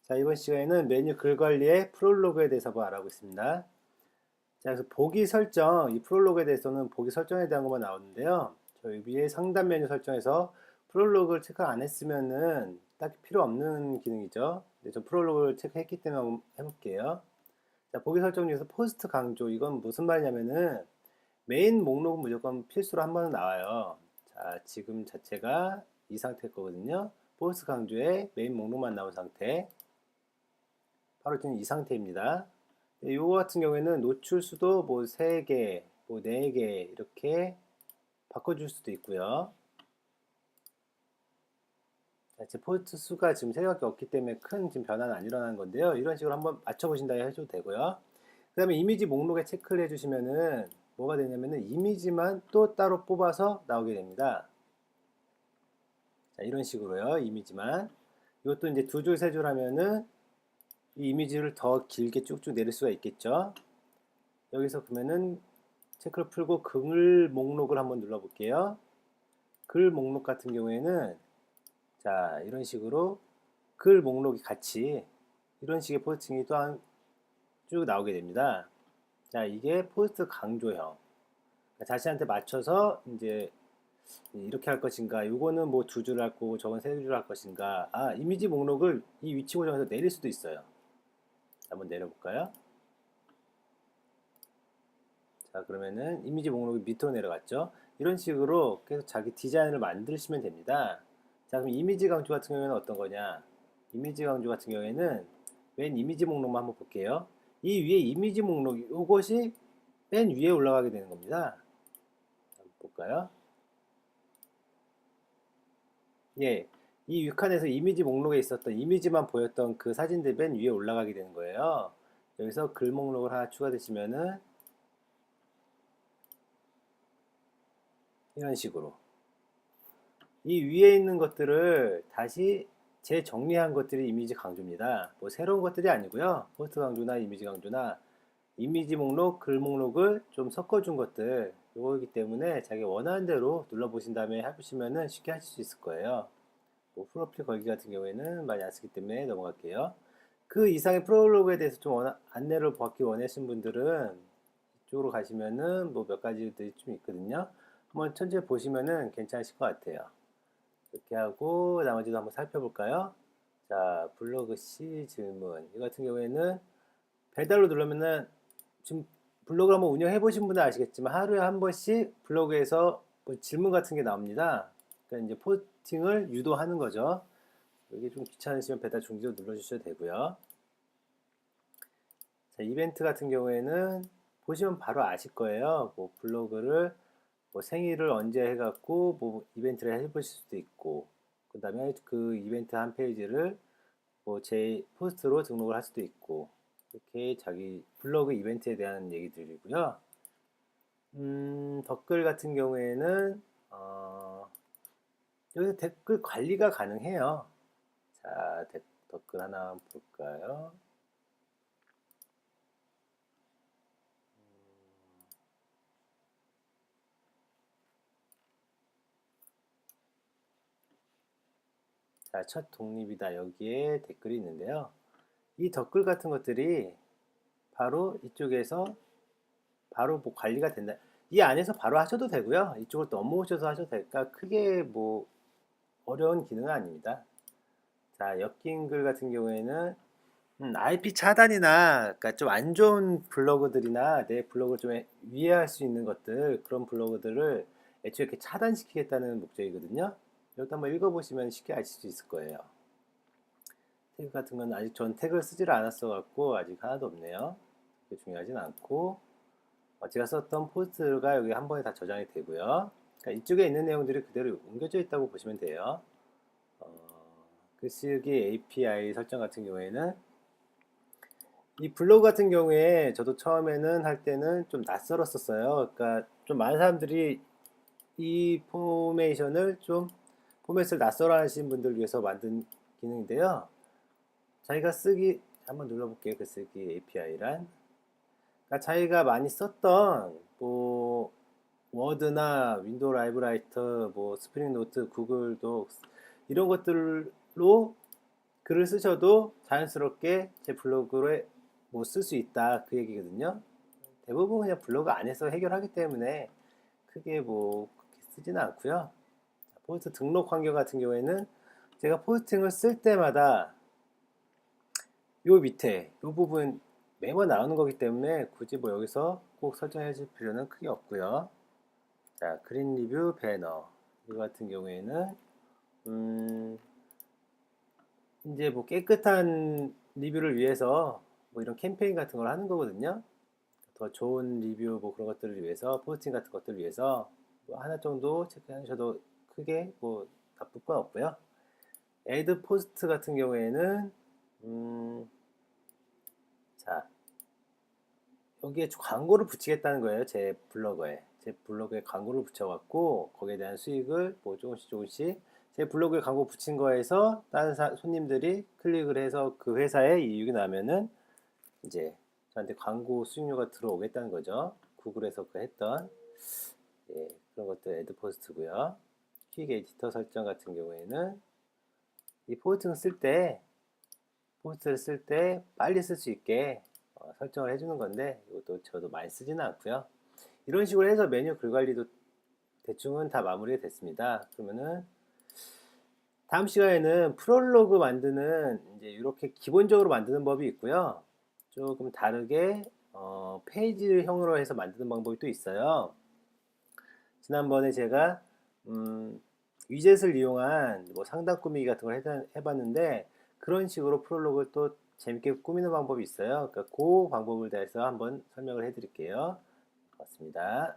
자, 이번 시간에는 메뉴 글 관리의 프롤로그에 대해서 한번 알아보겠습니다. 자, 그래서 보기 설정, 이 프롤로그에 대해서는 보기 설정에 대한 것만 나오는데요. 저희 위에 상단 메뉴 설정에서 프롤로그를 체크 안 했으면은 딱히 필요 없는 기능이죠. 근데 저 프롤로그를 체크했기 때문에 한번 해볼게요. 자, 보기 설정 중에서 포스트 강조, 이건 무슨 말이냐면은 메인 목록은 무조건 필수로 한 번은 나와요. 자, 지금 자체가 이 상태일 거거든요. 포스트 강조에 메인 목록만 나온 상태. 바로 지금 이 상태입니다. 이거 같은 경우에는 노출 수도 뭐 3개, 뭐 4개 이렇게 바꿔줄 수도 있고요. 제 포스트 수가 지금 3개밖에 없기 때문에 큰 지금 변화는 안 일어나는 건데요. 이런 식으로 한번 맞춰보신다 해줘도 되고요. 그 다음에 이미지 목록에 체크를 해주시면은 뭐가 되냐면은 이미지만 또 따로 뽑아서 나오게 됩니다. 자, 이런 식으로요. 이미지만. 이것도 이제 두 줄, 세 줄 하면은 이 이미지를 더 길게 쭉쭉 내릴 수가 있겠죠. 여기서 그러면은 체크를 풀고 글 목록을 한번 눌러볼게요. 글 목록 같은 경우에는 자, 이런 식으로 글 목록이 같이 이런 식의 포스팅이 또한 쭉 나오게 됩니다. 자, 이게 포스트 강조형. 자신한테 맞춰서 이제 이렇게 할 것인가, 요거는 뭐 두 줄 할 거고 저건 세 줄 할 것인가. 아, 이미지 목록을 이 위치 고정해서 내릴 수도 있어요. 한번 내려볼까요? 자, 그러면은 이미지 목록이 밑으로 내려갔죠. 이런 식으로 계속 자기 디자인을 만드시면 됩니다. 자, 그럼 이미지 강조 같은 경우에는 어떤 거냐? 이미지 강조 같은 경우에는 맨 이미지 목록만 한번 볼게요. 이 위에 이미지 목록, 이것이 맨 위에 올라가게 되는 겁니다. 한번 볼까요? 예, 이 위칸에서 이미지 목록에 있었던 이미지만 보였던 그 사진들 맨 위에 올라가게 되는 거예요. 여기서 글 목록을 하나 추가되시면은 이런 식으로 이 위에 있는 것들을 다시 재정리한 것들이 이미지 강조입니다. 뭐 새로운 것들이 아니고요. 포스트 강조나 이미지 강조나 이미지 목록, 글 목록을 좀 섞어준 것들 이거이기 때문에 자기 원하는 대로 눌러보신 다음에 해보시면 쉽게 하실 수 있을 거예요. 뭐 프로필 걸기 같은 경우에는 많이 안 쓰기 때문에 넘어갈게요. 그 이상의 프롤로그에 대해서 좀 안내를 받기 원하시는 분들은 이쪽으로 가시면은 뭐 몇 가지들이 좀 있거든요. 한번 천천히 보시면은 괜찮으실 것 같아요. 이렇게 하고 나머지도 한번 살펴볼까요? 자, 블로그 C 질문. 이 같은 경우에는 배달로 누르면은 지금 블로그 한번 운영해 보신 분은 아시겠지만 하루에 한 번씩 블로그에서 뭐 질문 같은 게 나옵니다. 그러니까 이제 포스팅을 유도하는 거죠. 여기 좀 귀찮으시면 배달 중지도 눌러주셔도 되고요. 자, 이벤트 같은 경우에는 보시면 바로 아실 거예요. 뭐 블로그를 뭐 생일을 언제 해갖고 뭐 이벤트를 해보실 수도 있고, 그 다음에 그 이벤트 한 페이지를 뭐 제 포스트로 등록을 할 수도 있고, 이렇게 자기 블로그 이벤트에 대한 얘기들이고요. 댓글 같은 경우에는 여기서 댓글 관리가 가능해요. 자, 댓글 하나 볼까요? 자, 첫 독립이다. 여기에 댓글이 있는데요. 이 댓글 같은 것들이 바로 이쪽에서 바로 뭐 관리가 된다. 이 안에서 바로 하셔도 되고요. 이쪽을 넘어오셔서 하셔도 될까? 크게 뭐 어려운 기능은 아닙니다. 자, 엮인 글 같은 경우에는 IP 차단이나 그러니까 좀 안 좋은 블로그들이나 내 블로그를 좀 위해할 수 있는 것들, 그런 블로그들을 애초에 이렇게 차단시키겠다는 목적이거든요. 이것도 한번 읽어보시면 쉽게 아실 수 있을 거예요. 태그 같은 건 아직 전 태그를 쓰지를 않았어 갖고 아직 하나도 없네요. 그게 중요하진 않고 제가 썼던 포스트가 여기 한 번에 다 저장이 되고요. 그러니까 이쪽에 있는 내용들이 그대로 옮겨져 있다고 보시면 돼요. 어, 글쓰기 API 설정 같은 경우에는 이 블로그 같은 경우에 저도 처음에는 할 때는 좀 낯설었었어요. 그러니까 좀 많은 사람들이 이 포메이션을 좀 포맷을 낯설어 하시는 분들 위해서 만든 기능인데요. 자기가 쓰기 한번 눌러볼게요. 글쓰기 API란 그러니까 자기가 많이 썼던 뭐 워드나 윈도우 라이브 라이터, 뭐 스프링 노트, 구글 독스 이런 것들로 글을 쓰셔도 자연스럽게 제 블로그에 뭐 쓸 수 있다 그 얘기거든요. 대부분 그냥 블로그 안에서 해결하기 때문에 크게 뭐 그렇게 쓰지는 않고요. 포스트 등록 환경 같은 경우에는 제가 포스팅을 쓸 때마다 요 밑에 요 부분 매번 나오는 거기 때문에 굳이 뭐 여기서 꼭 설정해 줄 필요는 크게 없고요. 자, 그린 리뷰 배너 이거 같은 경우에는 이제 뭐 깨끗한 리뷰를 위해서 뭐 이런 캠페인 같은 걸 하는 거거든요. 더 좋은 리뷰 뭐 그런 것들을 위해서 포스팅 같은 것들을 위해서 뭐 하나 정도 체크하셔도 크게 뭐 나쁠 건 없고요. 애드 포스트 같은 경우에는 자, 여기에 광고를 붙이겠다는 거예요. 제 블로그에 광고를 붙여갖고 거기에 대한 수익을 뭐 조금씩 제 블로그에 광고 붙인 거에서 다른 손님들이 클릭을 해서 그 회사에 이익이 나면은 이제 저한테 광고 수익료가 들어오겠다는 거죠. 구글에서 그 했던 예, 그런 것들 애드 포스트고요. 퀵 에디터 설정 같은 경우에는 이 포스트를 쓸 때 빨리 쓸 수 있게 설정을 해주는 건데 이것도 저도 많이 쓰지는 않고요. 이런 식으로 해서 메뉴 글 관리도 대충은 다 마무리가 됐습니다. 그러면은 다음 시간에는 프롤로그 만드는 이제 이렇게 기본적으로 만드는 법이 있고요. 조금 다르게 페이지형으로 해서 만드는 방법이 또 있어요. 지난번에 제가 위젯을 이용한 뭐 상단 꾸미기 같은 걸 해봤는데 그런 식으로 프롤로그를 또 재밌게 꾸미는 방법이 있어요. 그러니까 그 방법을 대해서 한번 설명을 해드릴게요. 고맙습니다.